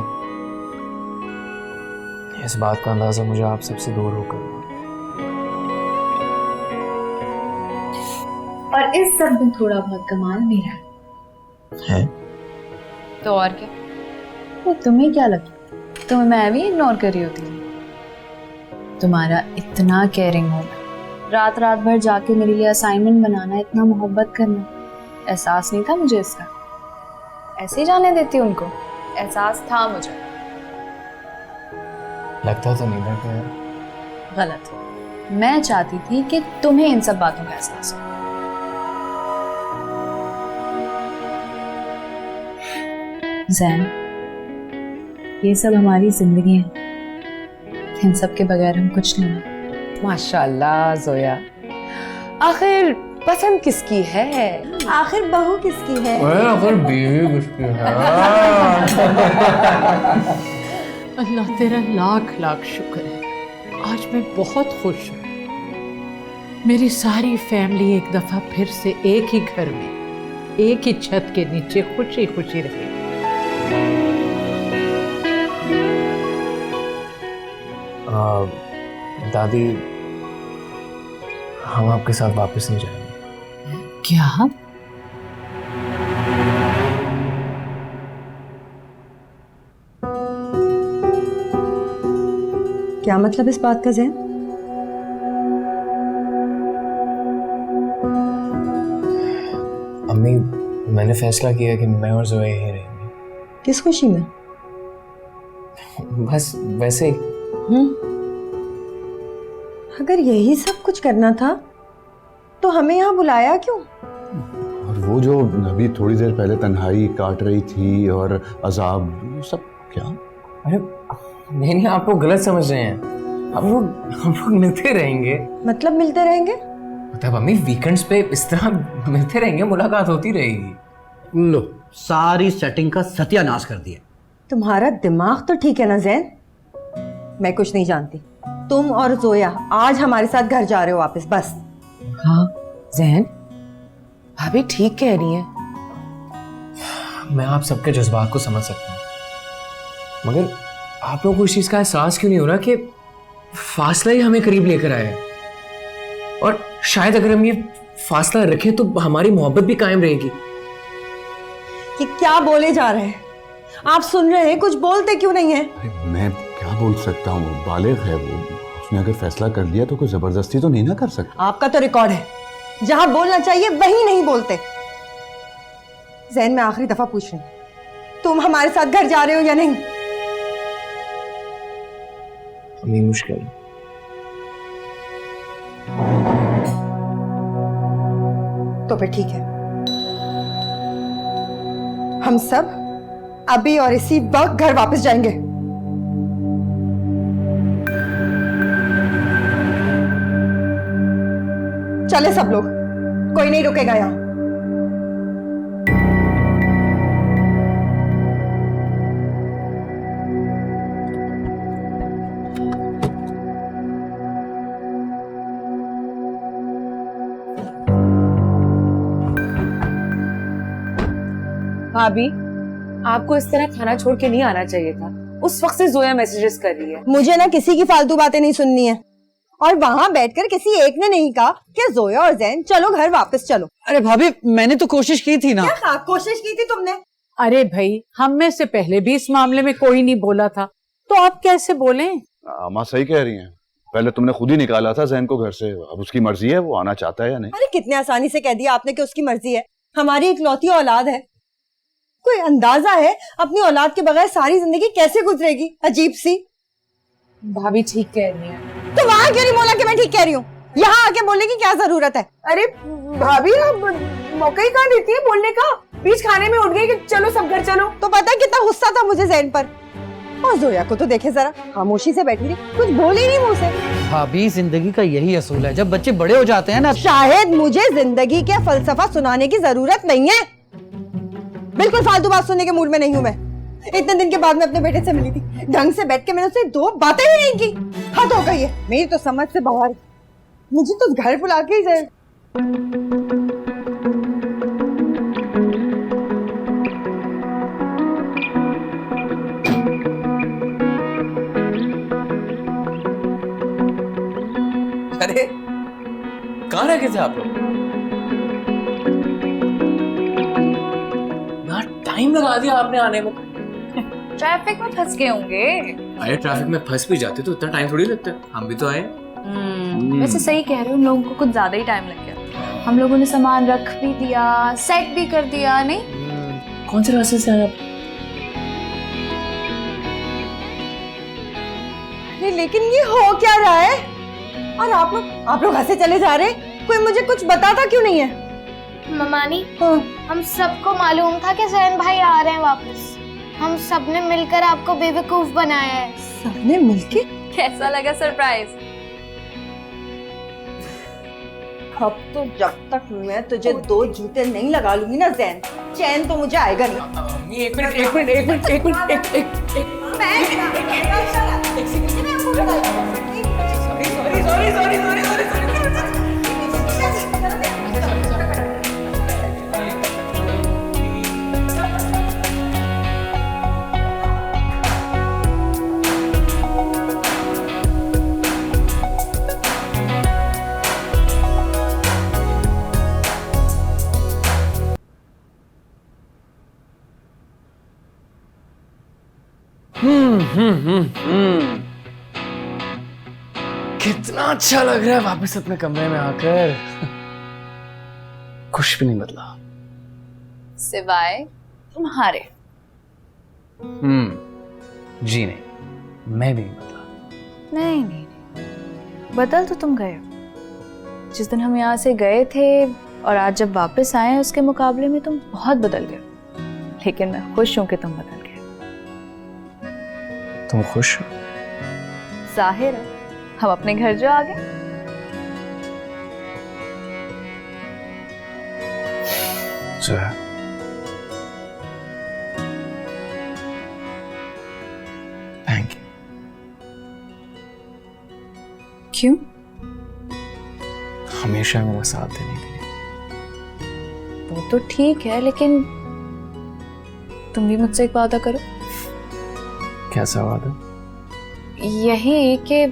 इस बात का अंदाजा मुझे आप सबसे दूर होकर हुआ। और इस सब में थोड़ा बहुत कमाल मेरा है। तो और क्या? वो तुम्हें क्या लगा? तुम्हें मैं भी इग्नोर कर रही होती थी? तुम्हारा इतना केयरिंग होना, रात रात भर जाके मेरे लिए असाइनमेंट बनाना, इतना मोहब्बत करना, एहसास नहीं था मुझे इसका? ऐसे ही जाने देती उनको? एहसास था मुझे। लगता तो नहीं था कि गलत। मैं चाहती थी कि तुम्हें इन सब बातों का एहसास हो। जैन, ये सब हमारी जिंदगी है, इन सब के बगैर हम कुछ नहीं है। माशाल्लाह जोया, आखिर पसंद किसकी है? आखिर बहू किसकी है? आखिर बीवी किसकी है? अल्लाह तेरा लाख लाख शुक्र है, आज मैं बहुत खुश हूँ। मेरी सारी फैमिली एक दफा फिर से एक ही घर में, एक ही छत के नीचे खुशी खुशी रहे। दादी, हम आपके साथ वापस नहीं जाएंगे। क्या? क्या मतलब इस बात का जैन? अम्मी, मैंने फैसला किया कि मैं और जोया यहीं रहेंगे। किस खुशी में? बस वैसे ही। अगर यही सब कुछ करना था तो हमें यहाँ बुलाया क्यों? और वो जो अभी थोड़ी देर पहले तन्हाई काट रही थी और अजाब, वो सब क्या? अरे नहीं, आप लोग गलत समझ रहे हैं। हम लोग मिलते रहेंगे। मतलब मिलते रहेंगे? मतलब अम्मी, वीकेंड्स पे इस तरह मिलते रहेंगे, मुलाकात होती रहेगी। लो, सारी सेटिंग का सत्यानाश कर दिया। तुम्हारा दिमाग तो ठीक है ना जैन? मैं कुछ नहीं जानती। तुम और जोया आज हमारे साथ घर जा रहे हो वापस, बस। हाँ जैन, भाभी ठीक कह रही है। मैं आप सबके जज्बात को समझ सकता हूँ, मगर आप लोगों को इस चीज का एहसास क्यों नहीं हो रहा कि फासला ही हमें करीब लेकर आया है? और शायद अगर हम ये फासला रखें तो हमारी मोहब्बत भी कायम रहेगी। कि क्या बोले जा रहे हैं? आप सुन रहे हैं, कुछ बोलते क्यों नहीं है? अरे मैं क्या बोल सकता हूँ, बालिग है वो, उसने अगर फैसला कर लिया तो कोई जबरदस्ती तो नहीं ना कर सकता। आपका तो रिकॉर्ड है, जहां बोलना चाहिए वहीं नहीं बोलते। जैन, मैं आखिरी दफा पूछ रही हूँ, तुम हमारे साथ घर जा रहे हो या नहीं? हमें मुश्किल। तो फिर ठीक है, हम सब अभी और इसी वक्त घर वापस जाएंगे। चले सब लोग, कोई नहीं रुकेगा यहां। भाभी, आपको इस तरह खाना छोड़ के नहीं आना चाहिए था। उस वक्त से जोया मैसेजेस कर रही है। मुझे ना किसी की फालतू बातें नहीं सुननी है। और वहां बैठकर किसी एक ने नहीं कहा कि जोया और जैन चलो घर वापस चलो। अरे भाभी, मैंने तो कोशिश की थी ना। क्या कोशिश की थी तुमने? अरे भाई, हम में से पहले भी इस मामले में कोई नहीं बोला था, तो आप कैसे बोलें? अम्मा सही कह रही हैं, पहले तुमने खुद ही निकाला था जैन को घर से, अब उसकी मर्जी है, वो आना चाहता है या नहीं। अरे कितने आसानी से कह दिया आपने कि उसकी मर्जी है। हमारी इकलौती औलाद है। कोई अंदाजा है अपनी औलाद के बगैर सारी जिंदगी कैसे गुजरेगी? अजीब सी। भाभी ठीक कह रही है। तो वहां क्यों नहीं बोला कि मैं ठीक कह रही हूँ? यहाँ आके बोलने की क्या जरूरत है? अरे भाभी, आप मौका ही कहाँ देती है बोलने का? बीच खाने में उठ गई कि चलो सब घर चलो। तो पता है कितना गुस्सा था मुझे जैन पर। और जोया को तो देखे जरा, खामोशी से बैठी रही, कुछ बोली नहीं मुंह से। भाभी, जिंदगी का यही असूल है, जब बच्चे बड़े हो जाते हैं ना। शायद मुझे जिंदगी के फलसफा सुनाने की जरूरत नहीं है। बिल्कुल फालतू बात सुनने के मूड में नहीं हूँ मैं। इतने दिन के बाद मैं अपने बेटे से मिली थी, ढंग से बैठ के मैंने उससे दो बातें भी नहीं की। हद हो गई है, मेरी तो समझ से बाहर। मुझे तो घर बुला के ही जाए। अरे कहाँ रह गए थे आप लोग? यार टाइम लगा दिया आपने आने में। ट्रैफिक में फंस गए होंगे। अरे ट्रैफिक में फंस भी जाते तो इतना टाइम थोड़ी लगता है, हम भी तो आए। वैसे सही कह रहे हो, उन लोगों को कुछ ज्यादा ही टाइम लग गया। हम लोगों ने सामान रख भी दिया, सेट भी कर दिया। नहीं, कौन से रास्ते से आए आप? लेकिन ये हो क्या रहा है? और आप लोग हंसे चले जा रहे, कोई मुझे कुछ बताता क्यों नहीं है? ममानी, हम सबको मालूम था कि जैन भाई आ रहे हैं वापस। हम सबने मिलकर आपको बेवकूफ बनाया है। सबने मिलके? कैसा लगा सरप्राइज? अब तो जब तक मैं तुझे 2 जूते नहीं लगा लूंगी ना जैन, चैन तो मुझे आएगा नहीं। एक मिनट कितना अच्छा लग रहा है वापस अपने कमरे में आकर। कुछ भी नहीं बदला सिवाय तुम्हारे। जी नहीं, मैं भी नहीं बदला। नहीं, बदल तो तुम गए हो। जिस दिन हम यहाँ से गए थे और आज जब वापस आए उसके मुकाबले में तुम बहुत बदल गए। लेकिन मैं खुश हूं कि तुम बदल गए। तुम खुश हो? जाहिर है, हम अपने घर जो आ गए। Zoya, thank you. क्यों? हमेशा मेरा साथ देने के लिए। वो तो ठीक है, लेकिन तुम भी मुझसे एक वादा करो। कैसा वादा? यही कि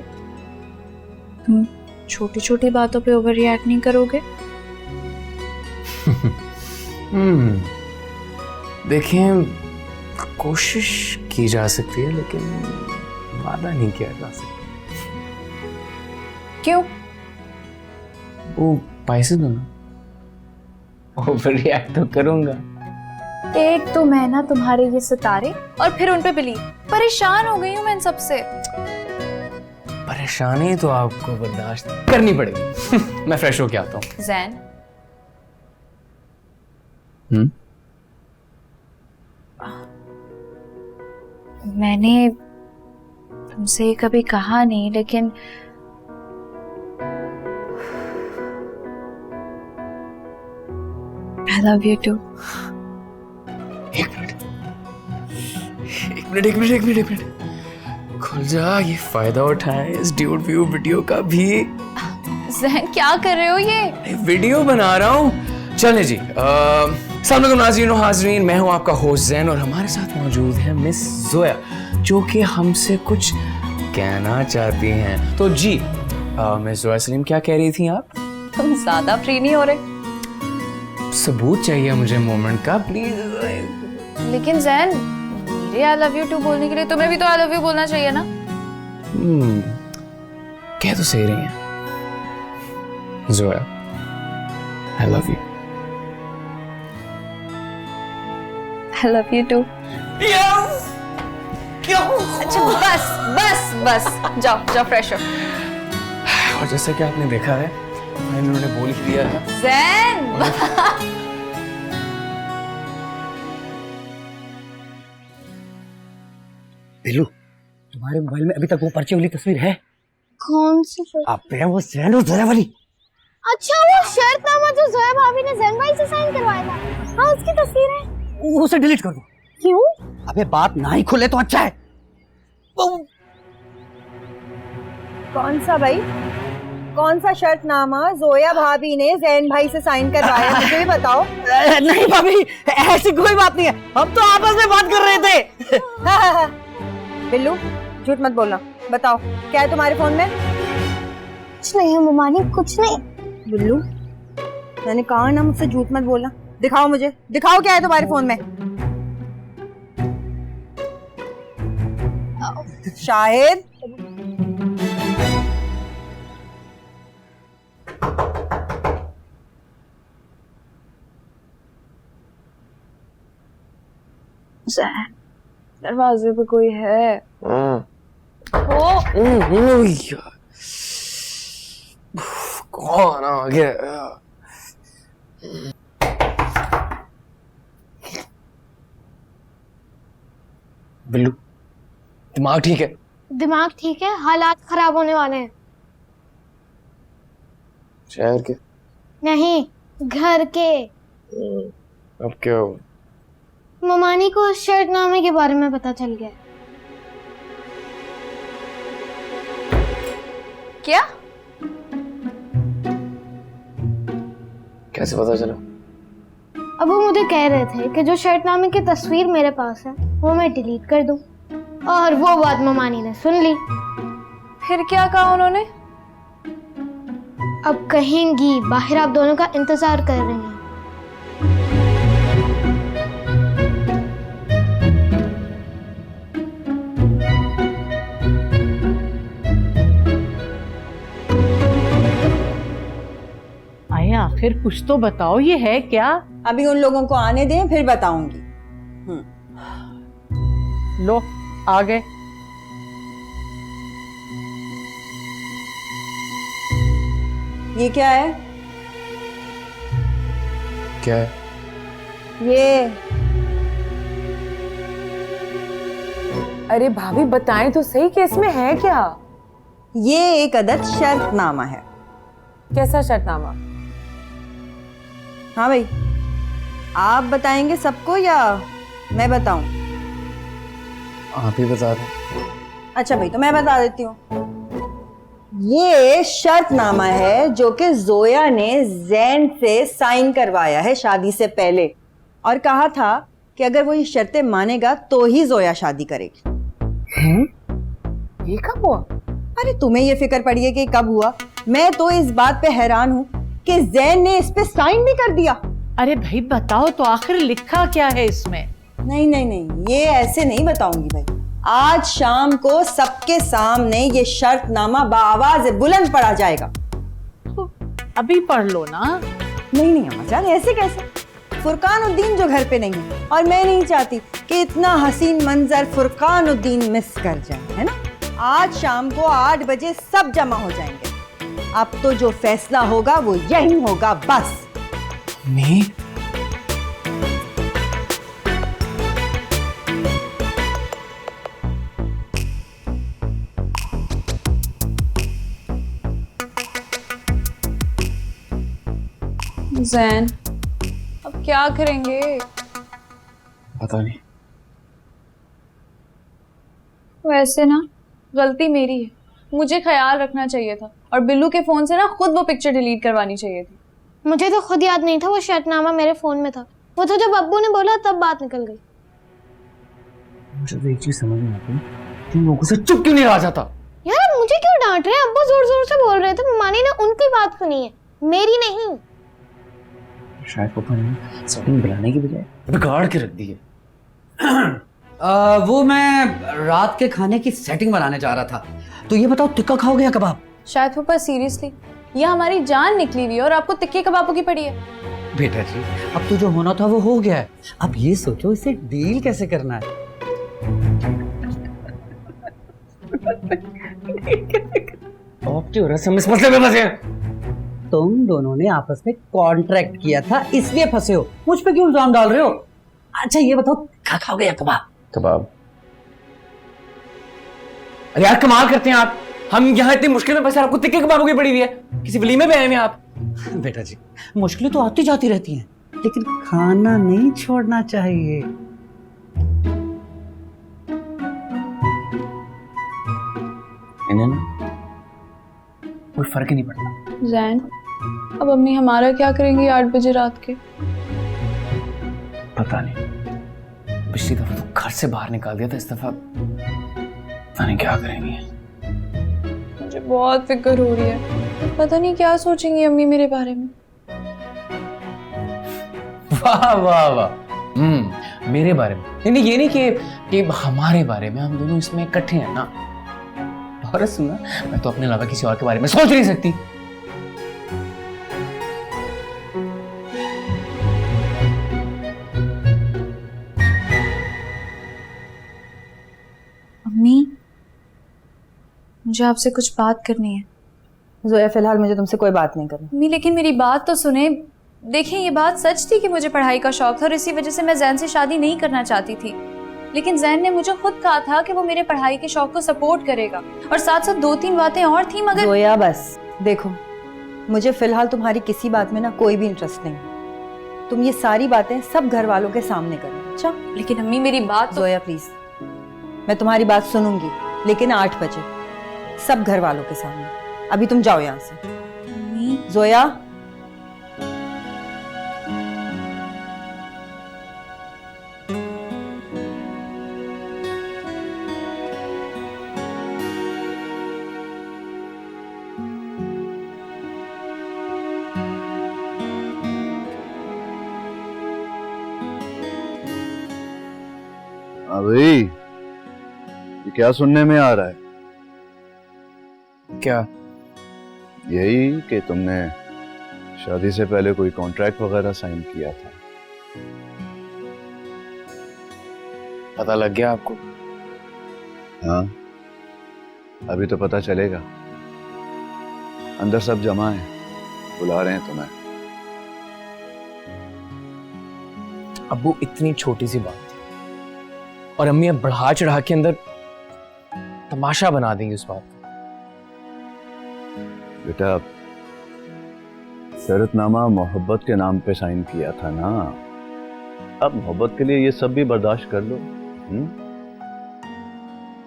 तुम छोटी छोटी बातों पे ओवर रिएक्ट नहीं करोगे। देखें, कोशिश की जा सकती है लेकिन वादा नहीं किया जा सकता। क्यों? वो पैसे दो ना, ओवर रिएक्ट तो करूंगा। एक तो मैं ना तुम्हारे ये सितारे और फिर उन पे बिलीव, परेशान हो गई हूँ मैं इन सबसे। परेशानी तो आपको बर्दाश्त करनी पड़ेगी। मैं फ्रेश होके आता हूँ। जैन, मैंने तुमसे कभी कहा नहीं, लेकिन I love you too. एक मिनट खुल जा। ये फायदा उठाए इस ड्यूड व्यू वीडियो का भी। जैन, क्या कर रहे हो ये? वीडियो बना रहा हूँ। चले जी, सामने नाज़रीन और हाज़रीन, मैं हूँ आपका होस्ट जैन और हमारे साथ मौजूद है मिस जोया, जो कि हमसे कुछ कहना चाहती हैं। तो जी मिस जोया सलीम, क्या कह रही थी आप? तुम ज्यादा फ्री नहीं हो रहे। सबूत चाहिए मुझे मोमेंट का, प्लीज। लेकिन जैन, मेरे आई लव यू टू बोलने के लिए तुम्हें भी तो आई लव यू बोलना चाहिए ना। कह तो सही रही हैं Zoya, I love you. I love you too. अच्छा बस जाओ फ्रेश हो। और जैसा कि आपने देखा है, उन्होंने बोल ही दिया है। जैन, दिलू, तुम्हारे मोबाइल में अभी तक वो पर्चे वाली तस्वीर है? कौन सी? अबे वो जैन और जोया वाली। अच्छा, वो शर्तनामा जो जोया भाभी ने जैन भाई से साइन करवाया था। हाँ, उसकी तस्वीर है। उसे डिलीट कर दो। क्यों? अबे बात ना ही खुले तो अच्छा है। कौन सा भाई? कौन सा शर्तनामा जोया भाभी ने जैन भाई से साइन करवाया, मुझे भी बताओ। नहीं भाभी, ऐसी कोई बात नहीं है, हम तो आपस में बात कर रहे थे। बिल्लू, झूठ मत बोलना, बताओ क्या है तुम्हारे फोन में? कुछ नहीं है ममानी, कुछ नहीं। बिल्लू, मैंने कहा ना मुझसे झूठ मत बोलना। दिखाओ मुझे, दिखाओ क्या है तुम्हारे फोन में। शाहिद, दरवाजे पे कोई है। कौन आ गया? बिल्लू, दिमाग ठीक है? दिमाग ठीक है, हालात खराब होने वाले हैं। शहर के? नहीं, घर के। अब क्या हो? ममानी को उस शर्तनामे के बारे में पता चल गया। क्या? कैसे पता चला? अब वो मुझे कह रहे थे कि जो शर्तनामे की तस्वीर मेरे पास है वो मैं डिलीट कर दूं, और वो बात ममानी ने सुन ली। फिर क्या कहा उन्होंने? अब कहेंगी बाहर आप दोनों का इंतजार कर रही हैं। आए आखिर कुछ तो बताओ, ये है क्या? अभी उन लोगों को आने दें, फिर बताऊंगी। लो आ गए। ये क्या है? क्या है? ये अरे भाभी बताएं तो सही कि इसमें है क्या? ये एक अदद शर्तनामा है। कैसा शर्तनामा? हाँ भाई, आप बताएंगे सबको या मैं बताऊं? आप ही बता रहे। अच्छा भाई, तो मैं बता देती हूँ। ये शर्तनामा है जो कि जोया ने जैन से साइन करवाया है शादी से पहले, और कहा था कि अगर वो ये शर्तें मानेगा तो ही जोया शादी करेगी। ये कब हुआ? अरे तुम्हें ये फिक्र पड़ी है कि कब हुआ? मैं तो इस बात पे हैरान हूँ कि जैन ने इस पे साइन भी कर दिया। अरे भाई बताओ तो आखिर लिखा क्या है इसमें? नहीं नहीं नहीं, ये ऐसे नहीं बताऊंगी भाई। आज शाम को सबके सामने ये शर्तनामा बाआवाज़ बुलंद पढ़ा जाएगा। तो अभी पढ़ लो ना। नहीं नहीं अम्मा जान, ऐसे कैसे? फुरकानुद्दीन जो घर पे नहीं है, और मैं नहीं चाहती कि इतना हसीन मंजर फुरकानुद्दीन मिस कर जाए, है ना? आज शाम को 8 बजे सब जमा हो जाएंगे। अब तो जो फैसला होगा वो यही होगा बस। नहीं, जैन अब क्या करेंगे? पता नहीं। वैसे ना गलती मेरी है, मुझे ख्याल रखना चाहिए था, और बिल्लू के फोन से ना खुद वो पिक्चर डिलीट करवानी चाहिए थी। मुझे तो खुद याद नहीं था वो शर्तनामा मेरे फोन में था। वो तो जब अब्बू ने बोला तब बात निकल गई। मुझे तो एक चीज समझ नहीं आती, तुम लोगों से चुप क्यों नहीं रहा जाता? यार मुझे क्यों डांट रहे हैं? अब्बू जोर जोर से बोल रहे थे, ममानी ने उनकी बात सुनी है, मेरी नहीं। शायद पापा ने सेटिंग बनाने की बजाय बिगाड़ के रख दी है। वो मैं रात के खाने की सेटिंग बनाने जा रहा था। तो ये बताओ, टिक्का खाओगे या कबाब? शायद पापा सीरियसली ये हमारी जान निकली हुई है और आपको तिक्के कबाबों की पड़ी है। बेटा जी, अब तो जो होना था वो हो गया है। अब ये सोचो इसे डील कैसे करना है। इस मसले में फंसे हैं। तुम दोनों ने आपस में कॉन्ट्रैक्ट किया था, इसलिए फंसे हो। मुझ पे क्यों इल्जाम डाल रहे हो? अच्छा ये बताओ, क्या खाओगे या कबाब? कबाब। अरे यार कमाल करते हैं आप। हम यहाँ इतनी मुश्किल में फंसे, आपको तिक्के कबाबों की पड़ी हुई है। किसी वलीमे पे आए हैं आप? बेटा जी, मुश्किलें तो आती जाती रहती हैं, लेकिन खाना नहीं छोड़ना चाहिए। इन्हें ना कोई फर्क ही नहीं पड़ता। जैन, अब अम्मी हमारा क्या करेंगी 8 बजे रात के? पता नहीं, पिछली दफा तो घर से बाहर निकाल दिया था, इस दफा पता नहीं क्या करेंगे। मुझे बहुत फिक्र हो रही है, पता नहीं क्या सोचेंगी अम्मी मेरे बारे में। वाह वाह वाह। मेरे बारे में नहीं, ये नहीं कि हमारे बारे में। हम दोनों इसमें इकट्ठे हैं ना। और सुना, मैं तो अपने अलावा किसी और के बारे में सोच नहीं सकती। अम्मी, मुझे आपसे कुछ बात करनी है। जोया फिलहाल मुझे तुमसे कोई बात नहीं करनी। अम्मी लेकिन मेरी बात तो सुने। देखिए ये बात सच थी कि मुझे पढ़ाई का शौक था और इसी वजह से मैं जैन से शादी नहीं करना चाहती थी, लेकिन जैन ने मुझे खुद कहा था कि वो मेरे पढ़ाई के शौक को सपोर्ट करेगा और साथ साथ 2-3 बातें और थी। मगर जोया बस देखो, मुझे फिलहाल तुम्हारी किसी बात में ना कोई भी इंटरेस्ट नहीं। तुम ये सारी बातें सब घर वालों के सामने करो। अच्छा? लेकिन अम्मी मेरी बात तो... जोया प्लीज, मैं तुम्हारी बात सुनूंगी लेकिन 8 बजे सब घर वालों के सामने। अभी तुम जाओ यहाँ से। अम्मी जोया अभी ये क्या सुनने में आ रहा है? क्या? यही कि तुमने शादी से पहले कोई कॉन्ट्रैक्ट वगैरह साइन किया था। पता लग गया आपको? हाँ, अभी तो पता चलेगा। अंदर सब जमा है, बुला रहे हैं तुम्हें। अब्बू इतनी छोटी सी बात थी और अम्मी अब बढ़ा चढ़ा के अंदर तमाशा बना देंगी उस बात का। बेटा, शरतनामा मोहब्बत के नाम पे साइन किया था ना, अब मोहब्बत के लिए ये सब भी बर्दाश्त कर लो।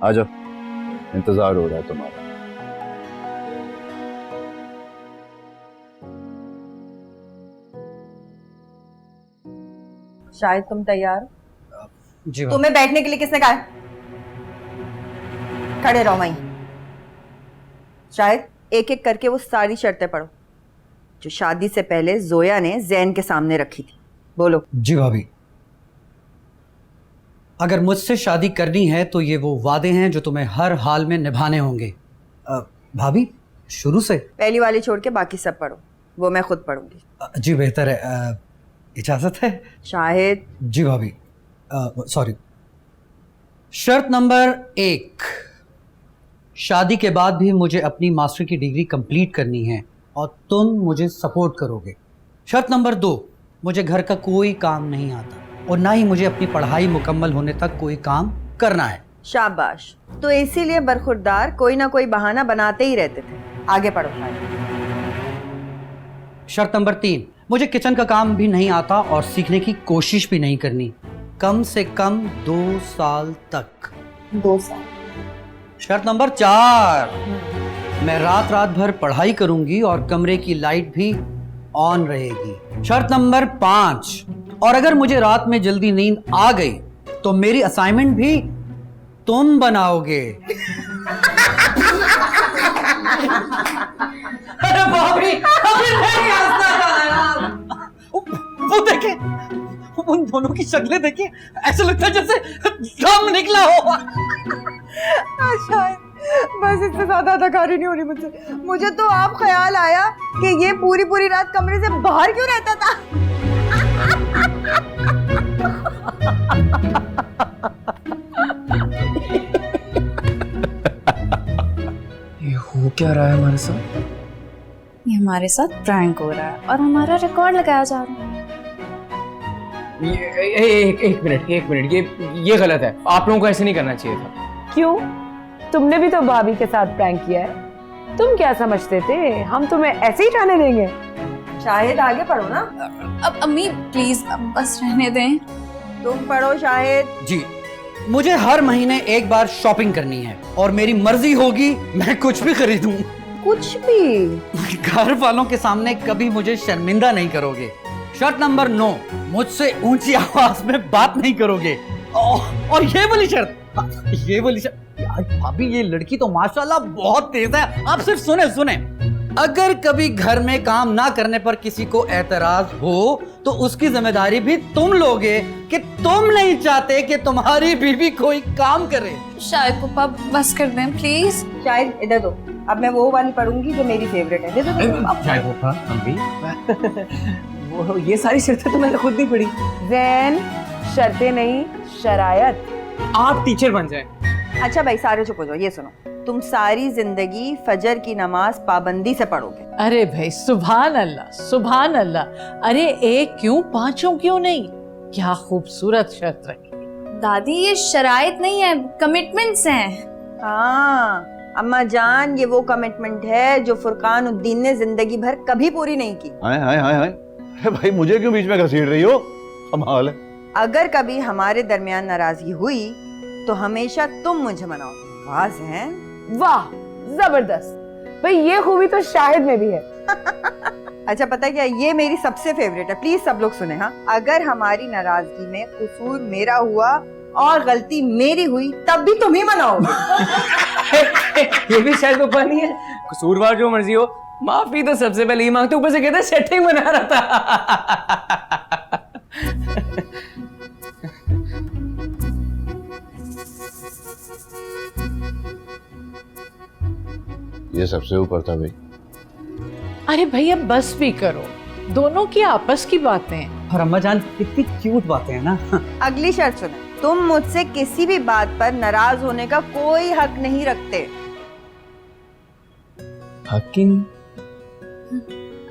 आ जाओ, इंतजार हो रहा है तुम्हारा। शायद तुम तैयार? जी तुम्हें बैठने के लिए किसने कहा? खड़े रहो वहीं। शायद एक एक करके वो सारी शर्तें पढ़ो जो शादी से पहले जोया ने जैन के सामने रखी थी। बोलो। जी भाभी, अगर मुझसे शादी करनी है तो ये वो वादे हैं जो तुम्हें हर हाल में निभाने होंगे। भाभी शुरू से? पहली वाली छोड़ के बाकी सब पढ़ो, वो मैं खुद पढ़ूंगी। जी बेहतर है, इजाजत है? शाहिद। जी भाभी, सॉरी। शर्त नंबर 1, शादी के बाद भी मुझे अपनी मास्टर की डिग्री कंप्लीट करनी है और तुम मुझे सपोर्ट करोगे। शर्त नंबर 2, मुझे घर का कोई काम नहीं आता और ना ही मुझे अपनी पढ़ाई मुकम्मल होने तक कोई काम करना है। शाबाश। तो इसीलिए बरखुरदार कोई ना कोई बहाना बनाते ही रहते थे। आगे पढ़ो। शर्त नंबर 3, मुझे किचन का काम भी नहीं आता और सीखने की कोशिश भी नहीं करनी, कम से कम 2 साल तक। 2 साल। शर्त नंबर 4, मैं रात रात भर पढ़ाई करूंगी और कमरे की लाइट भी ऑन रहेगी। शर्त नंबर 5, और अगर मुझे रात में जल्दी नींद आ गई तो मेरी असाइनमेंट भी तुम बनाओगे। अरे बाप रे, अभी नहीं हंसना था यार। वो देखे, उन दोनों की शक्लें देखिए, ऐसा लगता है जैसे दम निकला हो। शायद बस इससे ज्यादा अदाकारी नहीं होनी मुझसे। मुझे तो आप ख्याल आया कि ये पूरी पूरी रात कमरे से बाहर क्यों रहता था। ये हो क्या रहा है हमारे साथ? ये हमारे साथ प्रैंक हो रहा है और हमारा रिकॉर्ड लगाया जा रहा है। एक मिनट, ये गलत है। आप लोगों को ऐसे नहीं करना चाहिए था। क्यों? तुमने भी तो भाभी के साथ प्रैंक किया है। तुम क्या समझते थे हम तुम्हें ऐसे ही जाने देंगे? शाहिद आगे पढ़ो ना। अब अम्मी प्लीज अब बस रहने दें। तुम पढ़ो शाहिद। जी, मुझे हर महीने एक बार शॉपिंग करनी है और मेरी मर्जी होगी मैं कुछ भी खरीदूं। कुछ भी? घर वालों के सामने कभी मुझे शर्मिंदा नहीं करोगे। शर्त नंबर 9, मुझसे ऊंची आवाज में बात नहीं करोगे। और ये वाली शर्त, भाभी ये लड़की तो माशाल्लाह बहुत तेज है। आप सिर्फ सुने, अगर कभी घर में काम ना करने पर किसी को एतराज हो तो उसकी जिम्मेदारी भी तुम लोगे कि तुम नहीं चाहते कि तुम्हारी बीवी कोई काम करे। शायद पापा बस कर दें प्लीज। शायद इधर दो, अब मैं वो वाली पढ़ूंगी जो मेरी फेवरेट है। दे दो। शायद हम भी वो ये सारी शर्तें तो मैंने खुद नहीं पढ़ी। जैन, शर्तें नहीं शरायत। आप टीचर बन जाए अच्छा भाई सारे चुप हो जाओ, ये सुनो, तुम सारी जिंदगी फजर की नमाज पाबंदी से पढ़ोगे। अरे भाई सुभान अल्लाह सुभान अल्लाह। अरे एक क्यों, पांचों क्यों नहीं? क्या खूबसूरत शर्त रखी। दादी ये शराइत नहीं है, कमिटमेंट्स हैं। हाँ अम्मा जान, ये वो कमिटमेंट है जो फुरकान उद्दीन ने जिंदगी भर कभी पूरी नहीं की। हाय हाय हाय हाय, अरे भाई मुझे क्यों बीच में घसीट रही हो? कमाल है। अगर कभी हमारे दरमियान नाराजगी हुई तो हमेशा तुम मुझे मनाओ। वाह ज़हन, वाह जबरदस्त भाई, ये खूबी तो शाहिद में भी है। अच्छा पता है क्या, ये मेरी सबसे फेवरेट है, प्लीज सब लोग सुने। हाँ, अगर हमारी नाराजगी में कसूर मेरा हुआ और गलती मेरी हुई तब भी तुम ही मनाओगे। ये भी शायद को पानी है, कसूरवार जो मर्जी हो, माफी तो सबसे पहले ही मांगते, ऊपर से कहते सेटिंग बना रहा था। ये सबसे ऊपर था भाई। अरे भैया बस भी करो, दोनों की आपस की बातें। और अम्मा जान कितनी क्यूट बातें हैं ना। अगली शर्त सुने, तुम मुझसे किसी भी बात पर नाराज होने का कोई हक नहीं रखते। हकिन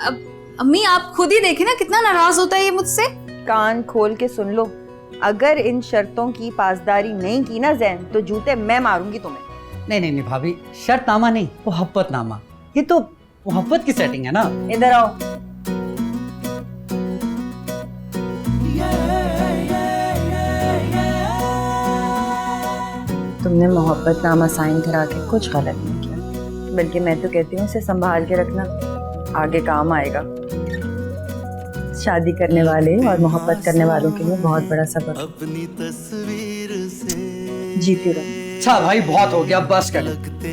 अब अम्मी आप खुद ही देखे ना कितना नाराज होता है ये मुझसे। कान खोल के सुन लो, अगर इन शर्तों की पासदारी नहीं की ना जैन, तो जूते मैं मारूंगी तुम्हें। नहीं नहीं नहीं भाभी, शर्तनामा नहीं, मोहब्बतनामा। ये तो मोहब्बत की सेटिंग है ना। इधर आओ। तुमने मोहब्बतनामा साइन करा के कुछ गलत नहीं किया, बल्कि मैं तो कहती हूँ इसे संभाल के रखना, आगे काम आएगा। शादी करने वाले और मोहब्बत करने वालों के लिए बहुत बड़ा सबक। अपनी तस्वीर से जीती रहो। अच्छा भाई बहुत हो गया, बस कर।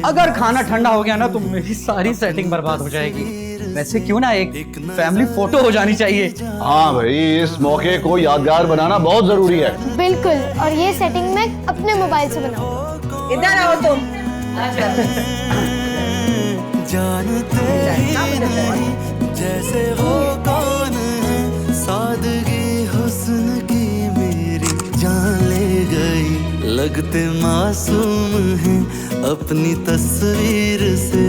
अगर खाना ठंडा हो गया ना तो मेरी सारी सेटिंग बर्बाद हो जाएगी। वैसे क्यों ना एक फैमिली फोटो हो जानी चाहिए। हाँ भाई, इस मौके को यादगार बनाना बहुत जरूरी है। बिल्कुल, और ये सेटिंग मैं अपने मोबाइल से बनाऊंगा। इधर आओ तुम। जानते ही नहीं जैसे वो कौन है, सादगी हुस्न की मेरी जान ले गई। लगते मासूम हैं अपनी तस्वीर से,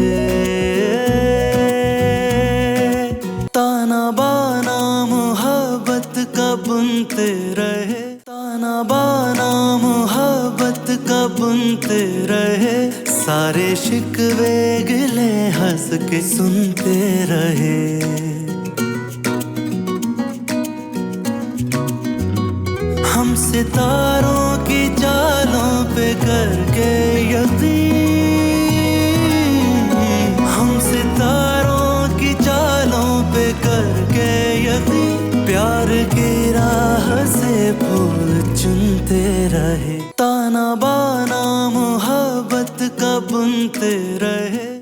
ताना बाना मोहब्बत का बुनते रहे, ताना बाना मोहब्बत का बुनते रहे, सारे शिकवे गिले हंस के सुनते रहे। हम सितारों की चालों पे करके यकीन, हम सितारों की चालों पे करके यकीन, प्यार की राह से फूल चुनते रहे, ताना बाना मोहब्बत का बुनते रहे।